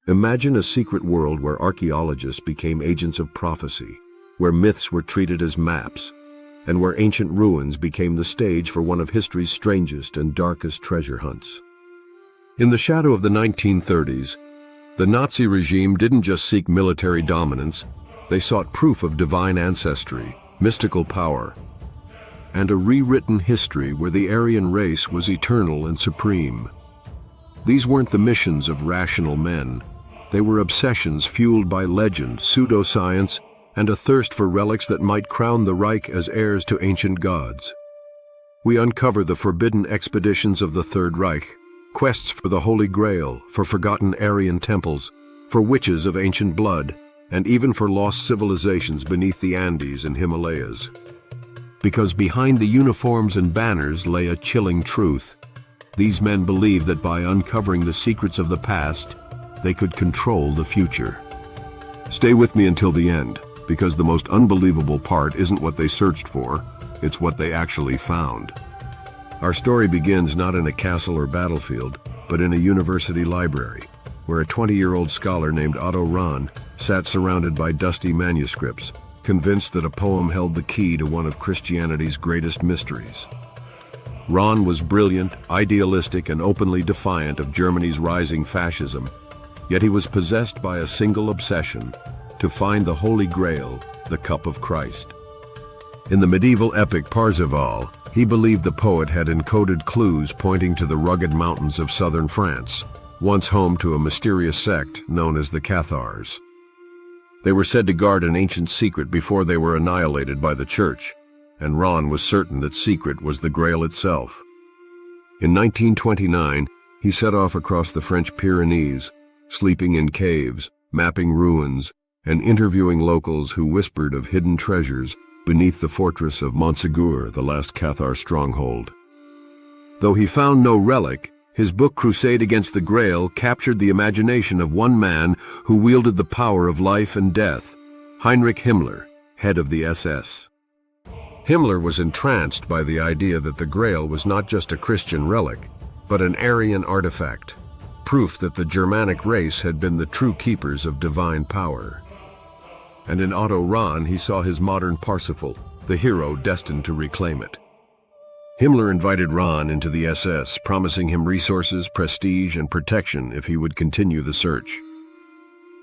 Imagine a secret world where archaeologists became agents of prophecy, where myths were treated as maps, and where ancient ruins became the stage for one of history's strangest and darkest treasure hunts. In the shadow of the 1930s, the Nazi regime didn't just seek military dominance, they sought proof of divine ancestry, mystical power, and a rewritten history where the Aryan race was eternal and supreme. These weren't the missions of rational men. They were obsessions fueled by legend, pseudoscience, and a thirst for relics that might crown the Reich as heirs to ancient gods. We uncover the forbidden expeditions of the Third Reich, quests for the Holy Grail, for forgotten Aryan temples, for witches of ancient blood, and even for lost civilizations beneath the Andes and Himalayas. Because behind the uniforms and banners lay a chilling truth. These men believed that by uncovering the secrets of the past, they could control the future. Stay with me until the end, because the most unbelievable part isn't what they searched for, it's what they actually found. Our story begins not in a castle or battlefield, but in a university library, where a 20-year-old scholar named Otto Rahn sat surrounded by dusty manuscripts, convinced that a poem held the key to one of Christianity's greatest mysteries. Rahn was brilliant, idealistic, and openly defiant of Germany's rising fascism, yet he was possessed by a single obsession: to find the Holy Grail, the cup of Christ. In the medieval epic Parzival, he believed the poet had encoded clues pointing to the rugged mountains of southern France, once home to a mysterious sect known as the Cathars. They were said to guard an ancient secret before they were annihilated by the church, and Rahn was certain that secret was the Grail itself. In 1929, he set off across the French Pyrenees, sleeping in caves, mapping ruins, and interviewing locals who whispered of hidden treasures beneath the fortress of Montségur, the last Cathar stronghold. Though he found no relic, his book Crusade Against the Grail captured the imagination of one man who wielded the power of life and death: Heinrich Himmler, head of the SS. Himmler was entranced by the idea that the Grail was not just a Christian relic, but an Aryan artifact, proof that the Germanic race had been the true keepers of divine power. And in Otto Rahn he saw his modern Parsifal, the hero destined to reclaim it. Himmler invited Rahn into the SS, promising him resources, prestige, and protection if he would continue the search.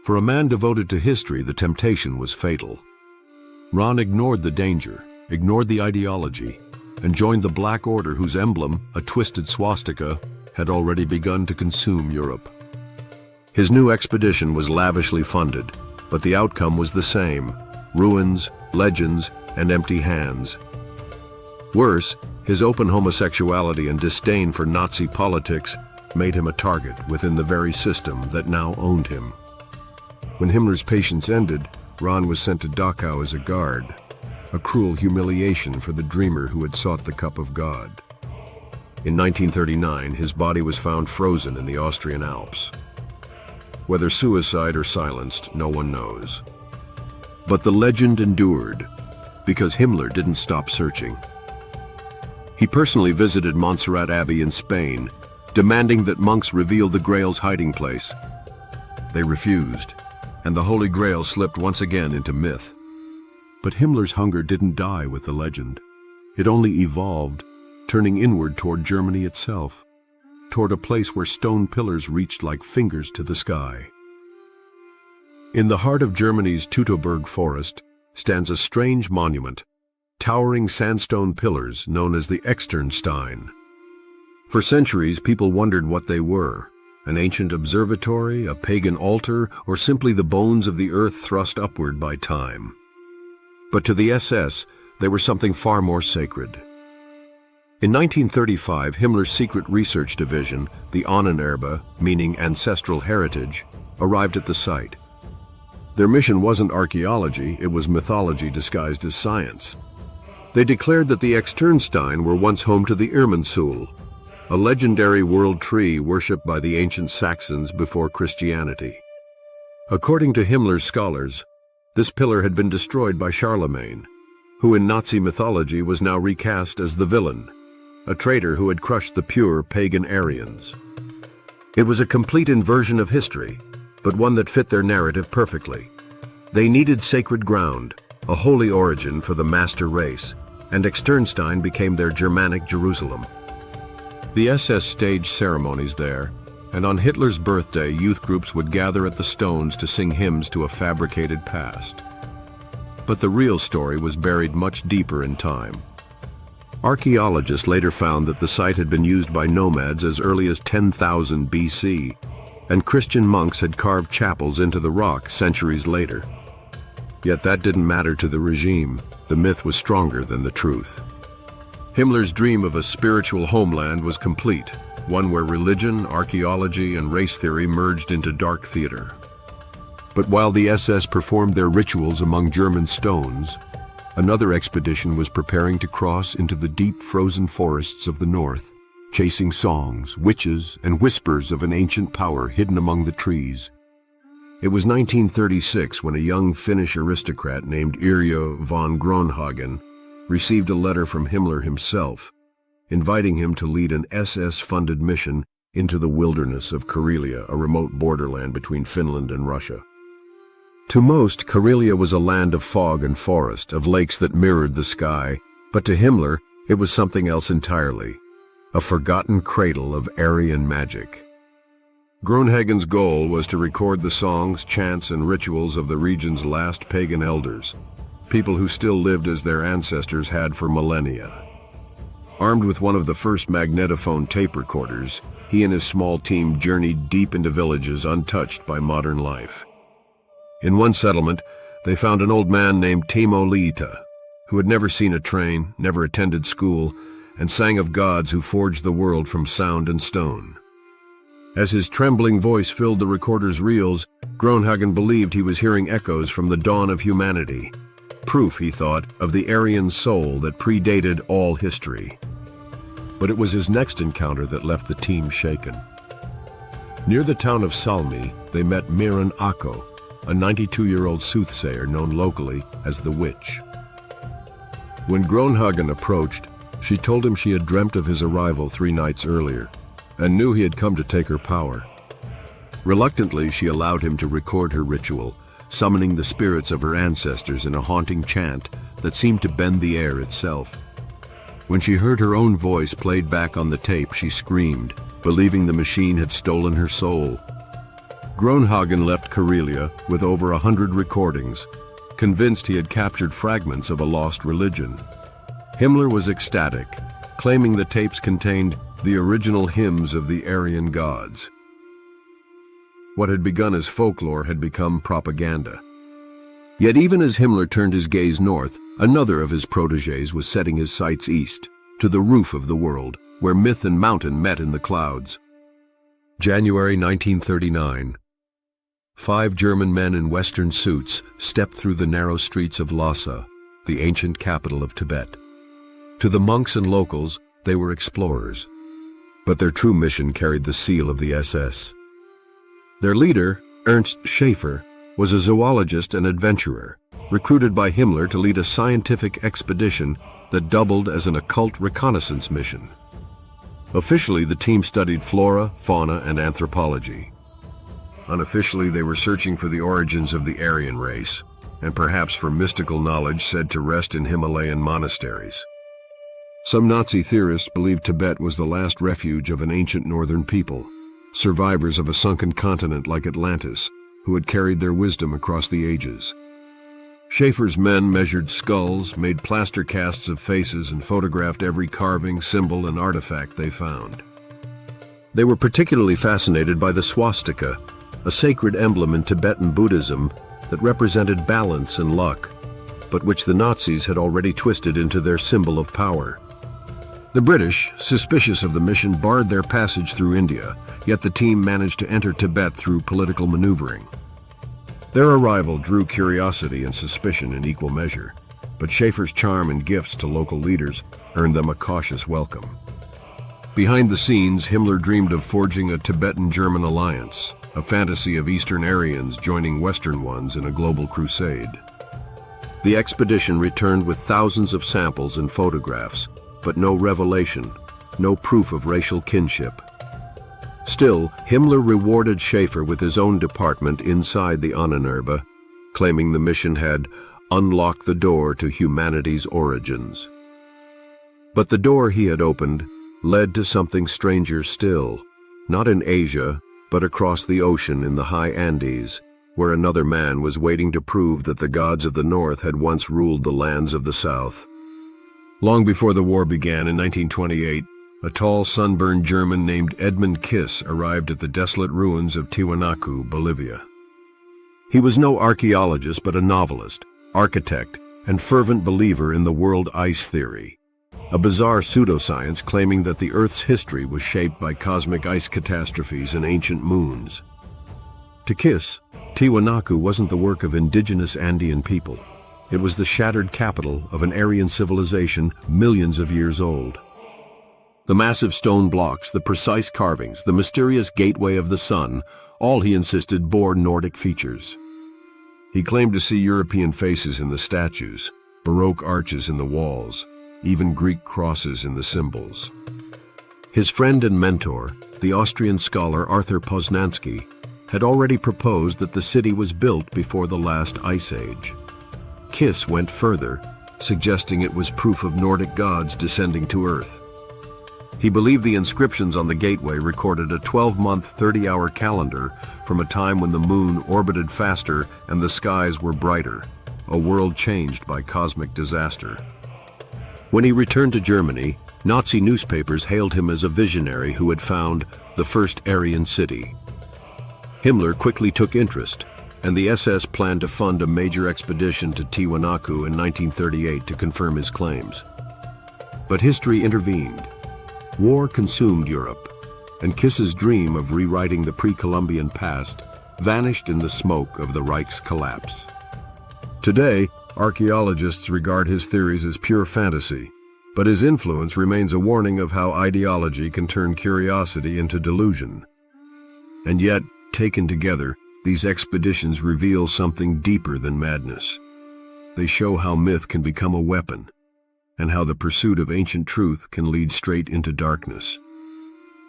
For a man devoted to history, the temptation was fatal. Rahn ignored the danger, ignored the ideology, and joined the Black Order, whose emblem, a twisted swastika, had already begun to consume Europe. His new expedition was lavishly funded, but the outcome was the same: ruins, legends, and empty hands. Worse, his open homosexuality and disdain for Nazi politics made him a target within the very system that now owned him. When Himmler's patience ended, Rahn was sent to Dachau as a guard, a cruel humiliation for the dreamer who had sought the cup of God. In 1939, his body was found frozen in the Austrian Alps. Whether suicide or silenced, no one knows. But the legend endured, because Himmler didn't stop searching. He personally visited Montserrat Abbey in Spain, demanding that monks reveal the Grail's hiding place. They refused, and the Holy Grail slipped once again into myth. But Himmler's hunger didn't die with the legend. It only evolved, turning inward toward Germany itself, toward a place where stone pillars reached like fingers to the sky. In the heart of Germany's Teutoburg forest stands a strange monument, towering sandstone pillars known as the Externsteine. For centuries, people wondered what they were: an ancient observatory, a pagan altar, or simply the bones of the earth thrust upward by time. But to the SS, they were something far more sacred. In 1935, Himmler's secret research division, the Ahnenerbe, meaning ancestral heritage, arrived at the site. Their mission wasn't archaeology, it was mythology disguised as science. They declared that the Externsteine were once home to the Irminsul, a legendary world tree worshipped by the ancient Saxons before Christianity. According to Himmler's scholars, this pillar had been destroyed by Charlemagne, who in Nazi mythology was now recast as the villain, a traitor who had crushed the pure pagan Aryans. It was a complete inversion of history, but one that fit their narrative perfectly. They needed sacred ground, a holy origin for the master race, and Externsteine became their Germanic Jerusalem. The SS staged ceremonies there, and on Hitler's birthday, youth groups would gather at the stones to sing hymns to a fabricated past. But the real story was buried much deeper in time. Archaeologists later found that the site had been used by nomads as early as 10,000 BC, and Christian monks had carved chapels into the rock centuries later. Yet that didn't matter to the regime. The myth was stronger than the truth. Himmler's dream of a spiritual homeland was complete, one where religion, archaeology, and race theory merged into dark theater. But while the SS performed their rituals among German stones, another expedition was preparing to cross into the deep frozen forests of the north, chasing songs, witches, and whispers of an ancient power hidden among the trees. It was 1936 when a young Finnish aristocrat named Yrjö von Grönhagen received a letter from Himmler himself, inviting him to lead an SS-funded mission into the wilderness of Karelia, a remote borderland between Finland and Russia. To most, Karelia was a land of fog and forest, of lakes that mirrored the sky, but to Himmler, it was something else entirely, a forgotten cradle of Aryan magic. Grönhagen's goal was to record the songs, chants, and rituals of the region's last pagan elders, people who still lived as their ancestors had for millennia. Armed with one of the first magnetophone tape recorders, he and his small team journeyed deep into villages untouched by modern life. In one settlement, they found an old man named Timo Liita, who had never seen a train, never attended school, and sang of gods who forged the world from sound and stone. As his trembling voice filled the recorder's reels, Grönhagen believed he was hearing echoes from the dawn of humanity. Proof, he thought, of the Aryan soul that predated all history. But it was his next encounter that left the team shaken. Near the town of Salmi, they met Miran Ako, a 92-year-old soothsayer known locally as the Witch. When Grönhagen approached, she told him she had dreamt of his arrival 3 nights earlier, and knew he had come to take her power. Reluctantly, she allowed him to record her ritual, summoning the spirits of her ancestors in a haunting chant that seemed to bend the air itself. When she heard her own voice played back on the tape, she screamed, believing the machine had stolen her soul. Grönhagen left Karelia with over 100 recordings, convinced he had captured fragments of a lost religion. Himmler was ecstatic, claiming the tapes contained the original hymns of the Aryan gods. What had begun as folklore had become propaganda. Yet even as Himmler turned his gaze north, another of his protégés was setting his sights east, to the roof of the world, where myth and mountain met in the clouds. January 1939. 5 German men in Western suits stepped through the narrow streets of Lhasa, the ancient capital of Tibet. To the monks and locals, they were explorers. But their true mission carried the seal of the SS. Their leader, Ernst Schaefer, was a zoologist and adventurer, recruited by Himmler to lead a scientific expedition that doubled as an occult reconnaissance mission. Officially, the team studied flora, fauna, and anthropology. Unofficially, they were searching for the origins of the Aryan race, and perhaps for mystical knowledge said to rest in Himalayan monasteries. Some Nazi theorists believed Tibet was the last refuge of an ancient northern people, survivors of a sunken continent like Atlantis, who had carried their wisdom across the ages. Schaefer's men measured skulls, made plaster casts of faces, and photographed every carving, symbol, and artifact they found. They were particularly fascinated by the swastika, a sacred emblem in Tibetan Buddhism that represented balance and luck, but which the Nazis had already twisted into their symbol of power. The British, suspicious of the mission, barred their passage through India, yet the team managed to enter Tibet through political maneuvering. Their arrival drew curiosity and suspicion in equal measure, but Schaefer's charm and gifts to local leaders earned them a cautious welcome. Behind the scenes, Himmler dreamed of forging a Tibetan-German alliance, a fantasy of Eastern Aryans joining Western ones in a global crusade. The expedition returned with thousands of samples and photographs, but no revelation, no proof of racial kinship. Still, Himmler rewarded Schaefer with his own department inside the Ahnenerbe, claiming the mission had unlocked the door to humanity's origins. But the door he had opened led to something stranger still, not in Asia, but across the ocean in the high Andes, where another man was waiting to prove that the gods of the north had once ruled the lands of the south. Long before the war began in 1928, a tall, sunburned German named Edmund Kiss arrived at the desolate ruins of Tiwanaku, Bolivia. He was no archaeologist, but a novelist, architect, and fervent believer in the world ice theory, a bizarre pseudoscience claiming that the Earth's history was shaped by cosmic ice catastrophes and ancient moons. To Kiss, Tiwanaku wasn't the work of indigenous Andean people. It was the shattered capital of an Aryan civilization millions of years old. The massive stone blocks, the precise carvings, the mysterious gateway of the sun, all, he insisted, bore Nordic features. He claimed to see European faces in the statues, Baroque arches in the walls, even Greek crosses in the symbols. His friend and mentor, the Austrian scholar Arthur Poznański, had already proposed that the city was built before the last ice age. Kiss went further, suggesting it was proof of Nordic gods descending to Earth. He believed the inscriptions on the gateway recorded a 12-month, 30-hour calendar from a time when the moon orbited faster and the skies were brighter, a world changed by cosmic disaster. When he returned to Germany, Nazi newspapers hailed him as a visionary who had found the first Aryan city. Himmler quickly took interest, and the SS planned to fund a major expedition to Tiwanaku in 1938 to confirm his claims. But history intervened. War consumed Europe, and Kiss's dream of rewriting the pre-Columbian past vanished in the smoke of the Reich's collapse. Today, archaeologists regard his theories as pure fantasy, but his influence remains a warning of how ideology can turn curiosity into delusion. And yet, taken together, these expeditions reveal something deeper than madness. They show how myth can become a weapon, and how the pursuit of ancient truth can lead straight into darkness.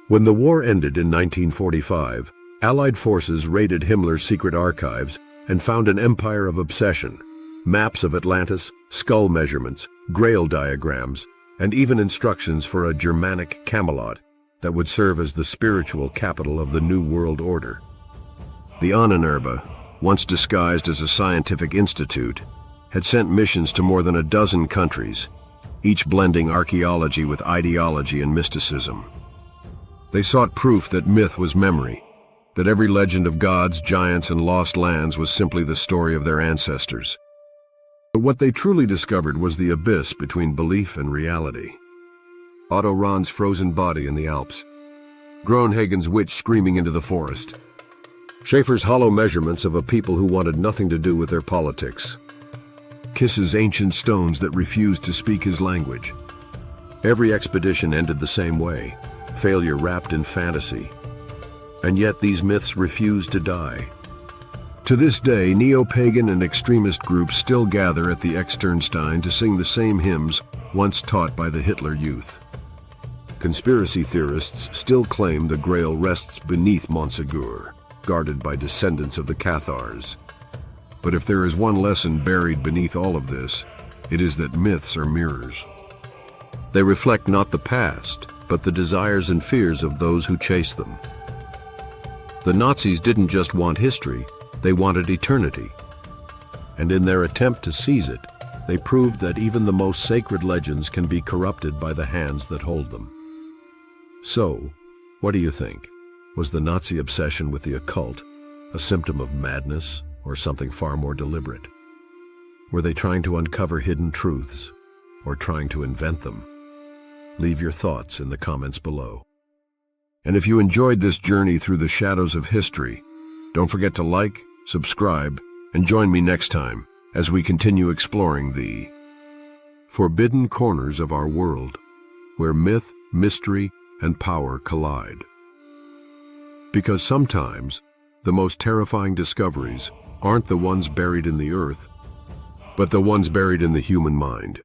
When the war ended in 1945, Allied forces raided Himmler's secret archives and found an empire of obsession: maps of Atlantis, skull measurements, Grail diagrams, and even instructions for a Germanic Camelot that would serve as the spiritual capital of the New World Order. The Ahnenerbe, once disguised as a scientific institute, had sent missions to more than a dozen countries, each blending archaeology with ideology and mysticism. They sought proof that myth was memory, that every legend of gods, giants, and lost lands was simply the story of their ancestors. But what they truly discovered was the abyss between belief and reality. Otto Rahn's frozen body in the Alps, Groenhagen's witch screaming into the forest, Schaefer's hollow measurements of a people who wanted nothing to do with their politics, Kiss's ancient stones that refused to speak his language. Every expedition ended the same way, failure wrapped in fantasy. And yet these myths refused to die. To this day, neo-pagan and extremist groups still gather at the Externsteine to sing the same hymns once taught by the Hitler Youth. Conspiracy theorists still claim the Grail rests beneath Montségur, guarded by descendants of the Cathars. But if there is one lesson buried beneath all of this, it is that myths are mirrors. They reflect not the past, but the desires and fears of those who chase them. The Nazis didn't just want history, they wanted eternity. And in their attempt to seize it, they proved that even the most sacred legends can be corrupted by the hands that hold them. So, what do you think? Was the Nazi obsession with the occult a symptom of madness, or something far more deliberate? Were they trying to uncover hidden truths, or trying to invent them? Leave your thoughts in the comments below. And if you enjoyed this journey through the shadows of history, don't forget to like, subscribe, and join me next time as we continue exploring the forbidden corners of our world, where myth, mystery, and power collide. Because sometimes, the most terrifying discoveries aren't the ones buried in the earth, but the ones buried in the human mind.